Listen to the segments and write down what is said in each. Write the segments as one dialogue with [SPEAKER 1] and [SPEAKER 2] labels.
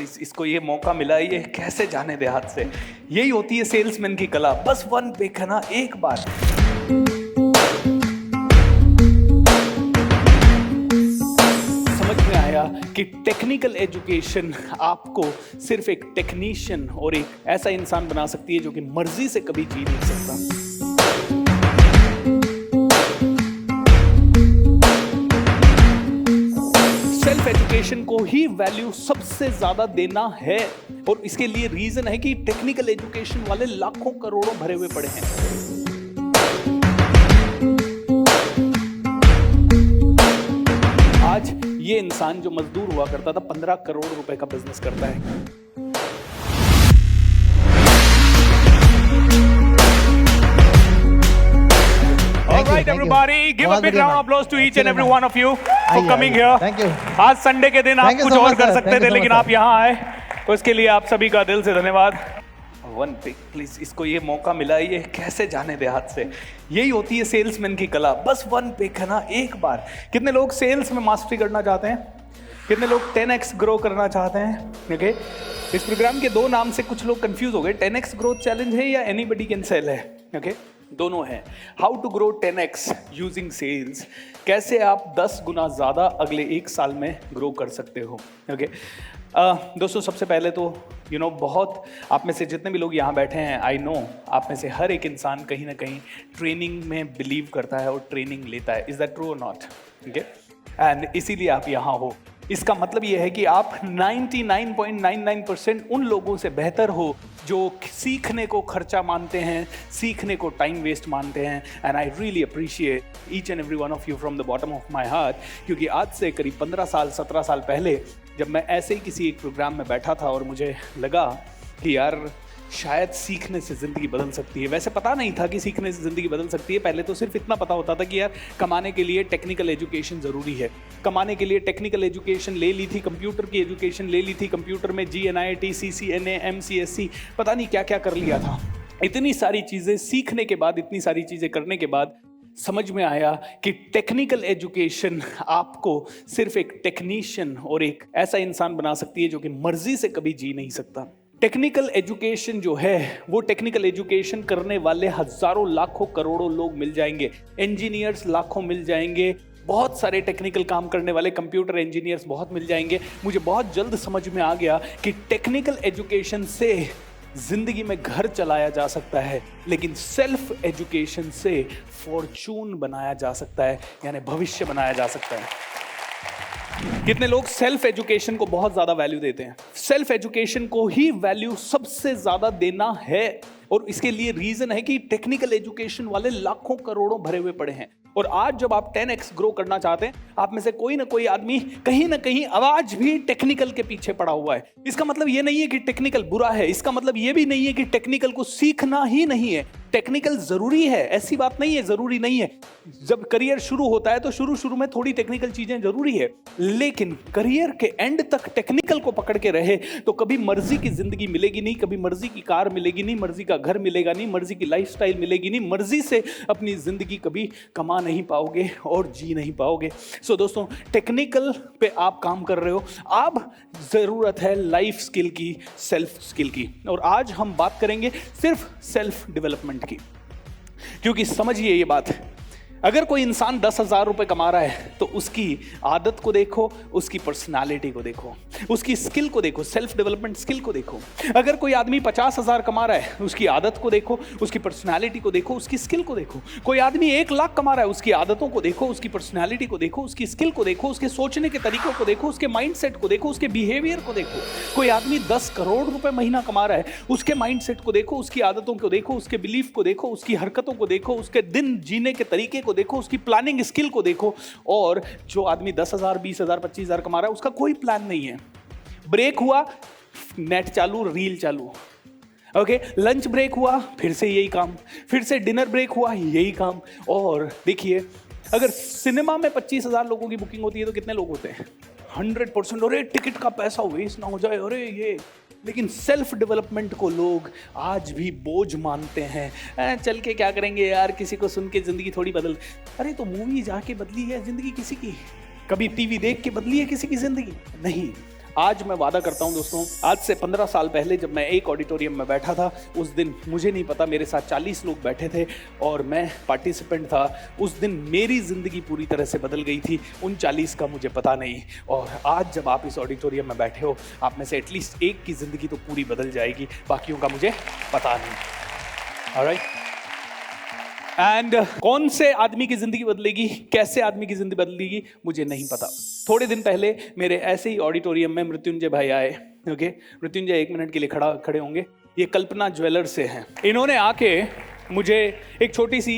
[SPEAKER 1] Please इसको ये मौका मिला, ये कैसे जाने दे हाथ से। यही होती है सेल्समैन की कला, बस वन देखना एक बार। समझ में आया कि टेक्निकल एजुकेशन आपको सिर्फ एक टेक्नीशियन और एक ऐसा इंसान बना सकती है जो कि मर्जी से कभी जी नहीं सकता। सेल्फ एजुकेशन को ही वैल्यू सबसे ज्यादा देना है, और इसके लिए रीजन है कि टेक्निकल एजुकेशन वाले लाखों करोड़ों भरे हुए पड़े हैं। आज ये इंसान जो मजदूर हुआ करता था 15 करोड़ रुपए का बिजनेस करता है। All right, everybody, give a big round of applause to each and every one of you for coming here.
[SPEAKER 2] Thank you.
[SPEAKER 1] आज संडे के दिन आप कुछ और कर सकते थे, लेकिन आप यहाँ आए, तो इसके लिए आप सभी का दिल से धन्यवाद। वन पिक प्लीज इसको ये मौका मिला, ये कैसे जाने दे हाथ से। यही होती है सेल्समैन की कला, बस वन पिक है ना एक बार। कितने लोग सेल्स में मास्टरी करना चाहते हैं? कितने लोग 10x ग्रो करना चाहते हैं? ओके, इस प्रोग्राम के दो नाम से कुछ लोग कंफ्यूज हो गए। 10x ग्रोथ चैलेंज है या एनीबडी कैन सेल है? ओके, दोनों है। How to grow 10x using sales, कैसे आप 10 गुना ज़्यादा अगले 1 साल में ग्रो कर सकते हो। ओके दोस्तों, सबसे पहले तो बहुत आप में से जितने भी लोग यहाँ बैठे हैं, आई नो आप में से हर एक इंसान कहीं ना कहीं ट्रेनिंग में बिलीव करता है और ट्रेनिंग लेता है। इज़ दैट ट्रू और नॉट? ओके, एंड इसीलिए आप यहाँ हो। इसका मतलब ये है कि आप 99.99% उन लोगों से बेहतर हो जो सीखने को खर्चा मानते हैं, सीखने को टाइम वेस्ट मानते हैं। And I really appreciate each and every one of you from the bottom of my heart, क्योंकि आज से करीब 15 साल 17 साल पहले जब मैं ऐसे ही किसी एक प्रोग्राम में बैठा था और मुझे लगा कि यार शायद सीखने से ज़िंदगी बदल सकती है। वैसे पता नहीं था कि सीखने से ज़िंदगी बदल सकती है, पहले तो सिर्फ इतना पता होता था कि यार कमाने के लिए टेक्निकल एजुकेशन ज़रूरी है। कमाने के लिए टेक्निकल एजुकेशन ले ली थी, कंप्यूटर की एजुकेशन ले ली थी, कंप्यूटर में GNIT, CCNA, MCSE, पता नहीं क्या क्या कर लिया था। इतनी सारी चीज़ें सीखने के बाद, इतनी सारी चीज़ें करने के बाद समझ में आया कि टेक्निकल एजुकेशन आपको सिर्फ एक टेक्नीशियन और एक ऐसा इंसान बना सकती है जो कि मर्जी से कभी जी नहीं सकता। टेक्निकल एजुकेशन जो है वो टेक्निकल एजुकेशन करने वाले हजारों लाखों करोड़ों लोग मिल जाएंगे। इंजीनियर्स लाखों मिल जाएंगे, बहुत सारे टेक्निकल काम करने वाले कंप्यूटर इंजीनियर्स बहुत मिल जाएंगे। मुझे बहुत जल्द समझ में आ गया कि टेक्निकल एजुकेशन से जिंदगी में घर चलाया जा सकता है, लेकिन सेल्फ एजुकेशन से फॉर्चून बनाया जा सकता है, यानी भविष्य बनाया जा सकता है। कितने लोग सेल्फ एजुकेशन को बहुत ज्यादा वैल्यू देते हैं? सेल्फ एजुकेशन को ही वैल्यू सबसे ज्यादा देना है, और इसके लिए रीजन है कि टेक्निकल एजुकेशन वाले लाखों करोड़ों भरे हुए पड़े हैं। और आज जब आप 10x ग्रो करना चाहते हैं, आप में से कोई ना कोई आदमी कहीं ना कहीं आवाज भी टेक्निकल के पीछे पड़ा हुआ है। इसका मतलब ये नहीं है कि टेक्निकल बुरा है, इसका मतलब ये भी नहीं है कि टेक्निकल को सीखना ही नहीं है। टेक्निकल जरूरी है, ऐसी बात नहीं है जरूरी नहीं है। जब करियर शुरू होता है तो शुरू में थोड़ी टेक्निकल चीजें जरूरी है, लेकिन करियर के एंड तक टेक्निकल को पकड़ के रहे तो कभी मर्जी की जिंदगी मिलेगी नहीं, कभी मर्जी की कार मिलेगी नहीं, मर्जी का घर मिलेगा नहीं, मर्जी की लाइफस्टाइल मिलेगी नहीं, मर्जी से अपनी जिंदगी कभी कमा नहीं पाओगे और जी नहीं पाओगे। सो दोस्तों, टेक्निकल पे आप काम कर रहे हो, अब जरूरत है लाइफ स्किल की, सेल्फ स्किल की। और आज हम बात करेंगे सिर्फ सेल्फ डेवलपमेंट की, क्योंकि समझिए ये बात, अगर कोई इंसान 10,000 रुपए कमा रहा है तो उसकी आदत को देखो, उसकी पर्सनालिटी को देखो, उसकी स्किल को देखो, सेल्फ डेवलपमेंट स्किल को देखो। अगर कोई आदमी 50,000 कमा रहा है, उसकी आदत को देखो, उसकी पर्सनालिटी को देखो, उसकी स्किल को देखो। कोई आदमी 1 लाख कमा रहा है, उसकी आदतों को देखो, उसकी पर्सनालिटी को देखो, उसकी स्किल को देखो, उसके सोचने के तरीकों को देखो, उसके माइंडसेट को देखो, उसके बिहेवियर को देखो। कोई आदमी 10 करोड़ रुपए महीना कमा रहा है, उसके माइंडसेट को देखो, उसकी आदतों को देखो, उसके बिलीफ को देखो, उसकी हरकतों को देखो, उसके दिन जीने के तरीके को देखो, उसकी प्लानिंग स्किल को देखो। और जो आदमी 10,000, 20,000, 25,000 कमा रहा है, उसका कोई प्लान नहीं है। ब्रेक हुआ, नेट चालू, रील चालू। ओके, लंच ब्रेक हुआ, फिर से यही काम, फिर से डिनर ब्रेक हुआ, यही काम। और देखिए, अगर सिनेमा में 25,000 लोगों की बुकिंग होती है तो कितने लोग होते हैं? 100%। अरे टिकट का पैसा वेस्ट ना हो जाए, अरे ये। लेकिन सेल्फ डेवलपमेंट को लोग आज भी बोझ मानते हैं। चल के क्या करेंगे यार, किसी को सुन के ज़िंदगी थोड़ी बदल। अरे तो मूवी जाके बदली है ज़िंदगी किसी की? कभी टीवी देख के बदली है किसी की ज़िंदगी? नहीं। आज मैं वादा करता हूं दोस्तों, आज से 15 साल पहले जब मैं एक ऑडिटोरियम में बैठा था, उस दिन मुझे नहीं पता मेरे साथ 40 लोग बैठे थे और मैं पार्टिसिपेंट था। उस दिन मेरी जिंदगी पूरी तरह से बदल गई थी, उन 40 का मुझे पता नहीं। और आज जब आप इस ऑडिटोरियम में बैठे हो, आप में से एटलीस्ट एक की जिंदगी तो पूरी बदल जाएगी, बाकियों का मुझे पता नहीं। ऑलराइट, एंड कौन से आदमी की जिंदगी बदलेगी, कैसे आदमी की जिंदगी बदलेगी, मुझे नहीं पता। थोड़े दिन पहले मेरे ऐसे ही ऑडिटोरियम में मृत्युंजय भाई आए। ओके, मृत्युंजय 1 मिनट के लिए खड़े होंगे। ये कल्पना ज्वेलर्स से हैं। इन्होंने आके मुझे एक छोटी सी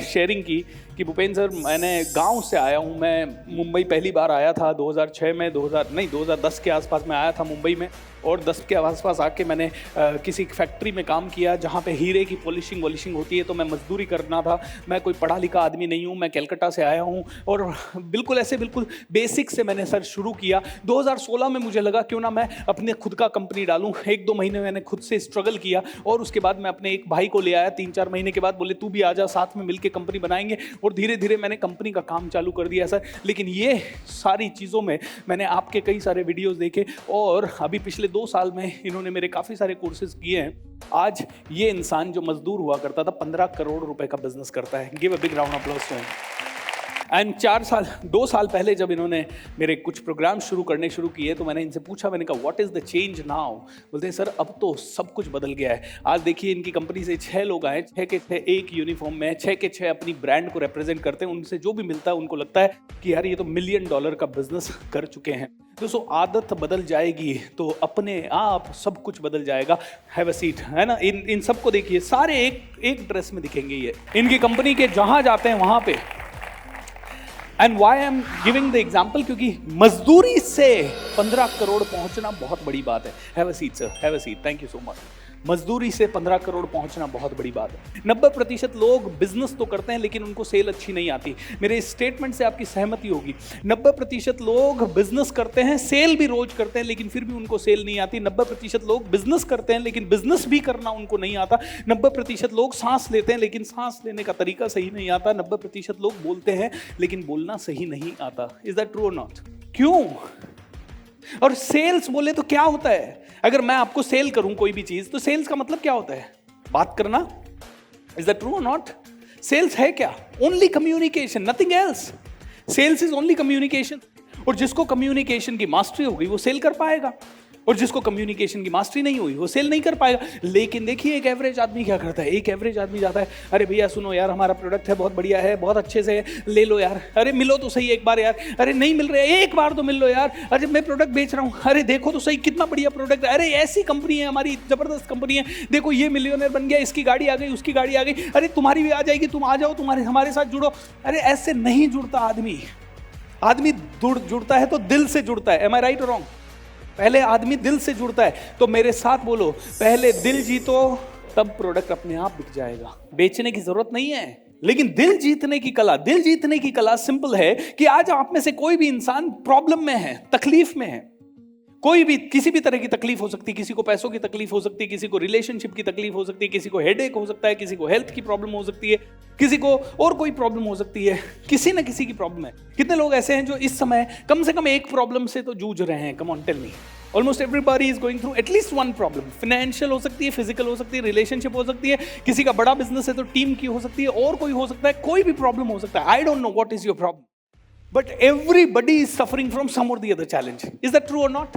[SPEAKER 1] शेयरिंग की कि भूपेंद्र सर, मैंने गांव से आया हूं, मैं मुंबई पहली बार आया था 2006 में, 2010 के आसपास में आया था मुंबई में। और 10 के आसपास आके मैंने किसी फैक्ट्री में काम किया जहाँ पे हीरे की पॉलिशिंग होती है, तो मैं मजदूरी करना था। मैं कोई पढ़ा लिखा आदमी नहीं हूँ, मैं कलकत्ता से आया हूँ और बिल्कुल बेसिक से मैंने सर शुरू किया। 2016 में मुझे लगा क्यों ना मैं अपने खुद का कंपनी डालूँ। 1-2 महीने मैंने खुद से स्ट्रगल किया और उसके बाद मैं अपने एक भाई को ले आया। 3-4 महीने के बाद बोले तू भी आ जा, साथ में मिलकर कंपनी बनाएंगे। और धीरे धीरे मैंने कंपनी का काम चालू कर दिया सर। लेकिन ये सारी चीज़ों में मैंने आपके कई सारे वीडियोज़ देखे और अभी पिछले 2 साल में इन्होंने मेरे काफ़ी सारे कोर्सेज किए हैं। आज ये इंसान जो मजदूर हुआ करता था, 15 करोड़ रुपए का बिजनेस करता है। Give a big round of applause to him. And 2 साल पहले जब इन्होंने मेरे कुछ प्रोग्राम करने शुरू किए, तो मैंने इनसे पूछा, मैंने कहा what is the change now. बोलते हैं सर अब तो सब कुछ बदल गया है। आज देखिए इनकी कंपनी से 6 लोग आए, 6 के 6 एक यूनिफॉर्म में, 6 के 6 अपनी ब्रांड को रिप्रेजेंट करते हैं। उनसे जो भी मिलता है उनको लगता है कि यार ये तो $1 मिलियन का बिजनेस कर चुके हैं। दोस्तों आदत बदल जाएगी तो अपने आप सब कुछ बदल जाएगा। हैव अ सीट, है ना। इन सबको देखिए, सारे एक ड्रेस में दिखेंगे। ये इनकी कंपनी के जहां जाते हैं वहां पे। And why I am giving the example, क्योंकि मजदूरी से 15 करोड़ पहुंचना बहुत बड़ी बात है। Have a seat sir, have a seat, thank you so much. मजदूरी से 15 करोड़ पहुंचना बहुत बड़ी बात है। 90% लोग बिजनेस तो करते हैं लेकिन उनको सेल अच्छी नहीं आती। मेरे इस स्टेटमेंट से आपकी सहमति होगी। 90% लोग बिजनेस करते हैं, सेल भी रोज करते हैं, लेकिन फिर भी उनको सेल नहीं आती। 90% लोग बिजनेस करते हैं लेकिन बिजनेस भी करना उनको नहीं आता। 90% लोग सांस लेते हैं लेकिन सांस लेने का तरीका सही नहीं आता। 90% लोग बोलते हैं लेकिन बोलना सही नहीं आता। इज दैट ट्रू और नॉट? क्यों? और सेल्स बोले तो क्या होता है? अगर मैं आपको सेल करूं कोई भी चीज, तो सेल्स का मतलब क्या होता है? बात करना। इज दैट ट्रू और नॉट? सेल्स है क्या? Only communication, nothing else. Sales is only communication. और जिसको कम्युनिकेशन की मास्टरी हो गई वो सेल कर पाएगा, और जिसको कम्युनिकेशन की मास्टरी नहीं हुई वो सेल नहीं कर पाएगा। लेकिन देखिए एक एवरेज आदमी क्या करता है? एक एवरेज आदमी जाता है, अरे भैया सुनो यार, हमारा प्रोडक्ट है, बहुत बढ़िया है, बहुत अच्छे से ले लो यार, अरे मिलो तो सही एक बार यार, अरे नहीं मिल रहे एक बार तो मिल लो यार, अरे मैं प्रोडक्ट बेच रहा हूँ, अरे देखो तो सही कितना बढ़िया प्रोडक्ट है, अरे ऐसी कंपनी है हमारी, जबरदस्त कंपनी है, देखो ये मिलियनर बन गया, इसकी गाड़ी आ गई, उसकी गाड़ी आ गई, अरे तुम्हारी भी आ जाएगी, तुम आ जाओ, हमारे साथ जुड़ो। अरे ऐसे नहीं जुड़ता आदमी। आदमी जुड़ता है तो दिल से जुड़ता है। एम आई राइट और रॉन्ग? पहले आदमी दिल से जुड़ता है। तो मेरे साथ बोलो, पहले दिल जीतो तब प्रोडक्ट अपने आप बिक जाएगा। बेचने की जरूरत नहीं है। लेकिन दिल जीतने की कला सिंपल है कि आज आप में से कोई भी इंसान प्रॉब्लम में है, तकलीफ में है, कोई भी किसी भी तरह की तकलीफ हो सकती है। किसी को पैसों की तकलीफ हो सकती है, किसी को रिलेशनशिप की तकलीफ हो सकती है, किसी को हेडेक हो सकता है, किसी को हेल्थ की प्रॉब्लम हो सकती है, किसी को और कोई प्रॉब्लम हो सकती है। किसी ना किसी की प्रॉब्लम है। कितने लोग ऐसे हैं जो इस समय कम से कम एक प्रॉब्लम से तो जूझ रहे हैं? Come on tell me. Almost everybody is going through at least one problem. Financial हो सकती है, फिजिकल हो सकती है, रिलेशनशिप हो सकती है, किसी का बड़ा बिजनेस है तो टीम की हो सकती है, और कोई हो सकता है, कोई भी प्रॉब्लम हो सकता है। I don't know what is your problem, but everybody is suffering from some or the other challenge. Is that true और नॉट?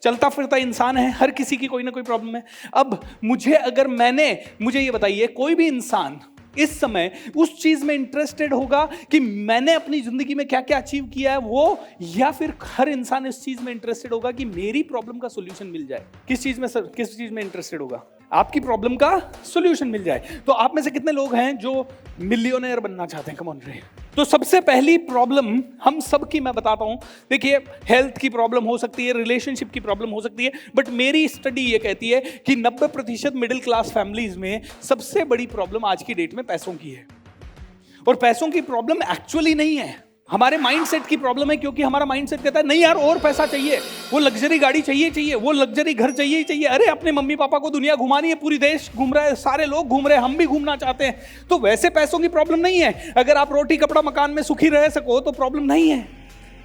[SPEAKER 1] चलता फिरता इंसान है, हर किसी की कोई ना कोई प्रॉब्लम है। अब मुझे ये बताइए, कोई भी इंसान इस समय उस चीज में इंटरेस्टेड होगा कि मैंने अपनी जिंदगी में क्या क्या अचीव किया है वो, या फिर हर इंसान इस चीज में इंटरेस्टेड होगा कि मेरी प्रॉब्लम का सॉल्यूशन मिल जाए? किस चीज में सर, किस चीज में इंटरेस्टेड होगा? आपकी प्रॉब्लम का सॉल्यूशन मिल जाए। तो आप में से कितने लोग हैं जो मिलियनेयर बनना चाहते हैं? कम ऑन रे। तो सबसे पहली प्रॉब्लम हम सब की मैं बताता हूं। देखिए, हेल्थ की प्रॉब्लम हो सकती है, रिलेशनशिप की प्रॉब्लम हो सकती है, बट मेरी स्टडी ये कहती है कि 90% मिडिल क्लास फैमिलीज में सबसे बड़ी प्रॉब्लम आज की डेट में पैसों की है। और पैसों की प्रॉब्लम एक्चुअली नहीं है, हमारे माइंडसेट की प्रॉब्लम है। क्योंकि हमारा माइंडसेट कहता है नहीं यार और पैसा चाहिए, वो लग्जरी गाड़ी चाहिए, वो लग्जरी घर चाहिए। अरे अपने मम्मी पापा को दुनिया घुमानी है, पूरी देश घूम रहा है, सारे लोग घूम रहे हैं, हम भी घूमना चाहते हैं। तो वैसे पैसों की प्रॉब्लम नहीं है। अगर आप रोटी कपड़ा मकान में सुखी रह सको तो प्रॉब्लम नहीं है।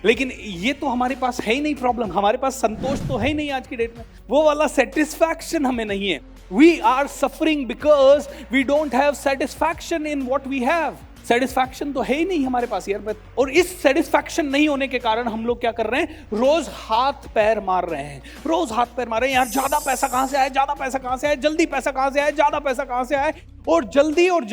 [SPEAKER 1] लेकिन ये तो हमारे पास है ही नहीं प्रॉब्लम, हमारे पास संतोष तो है ही नहीं आज की डेट में, वो वाला सेटिस्फैक्शन हमें नहीं है। We are suffering because we don't have satisfaction in what we have. Satisfaction तो है ही नहीं हमारे पास यार। और इस सेटिस्फैक्शन नहीं होने के कारण हम लोग क्या कर रहे हैं, रोज हाथ पैर मार रहे हैं, रोज हाथ पैर मार रहे हैं। यार ज्यादा पैसा कहां से आए, ज्यादा पैसा कहां से आए, जल्दी पैसा कहां से आए, ज्यादा पैसा कहां से आए। और जल्दी और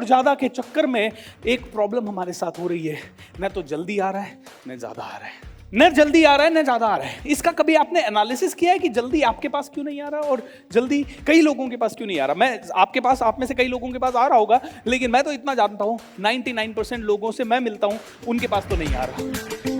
[SPEAKER 1] ज्यादा के चक्कर में एक प्रॉब्लम हमारे साथ हो रही है, न तो जल्दी आ रहा है न ज्यादा आ रहा है, न जल्दी आ रहा है न ज्यादा आ रहा है। इसका कभी आपने एनालिसिस किया है कि जल्दी आपके पास क्यों नहीं आ रहा और जल्दी कई लोगों के पास क्यों नहीं आ रहा? मैं आपके पास, आप में से कई लोगों के पास आ रहा होगा, लेकिन मैं तो इतना जानता हूं 99% लोगों से मैं मिलता हूं, उनके पास तो नहीं आ रहा।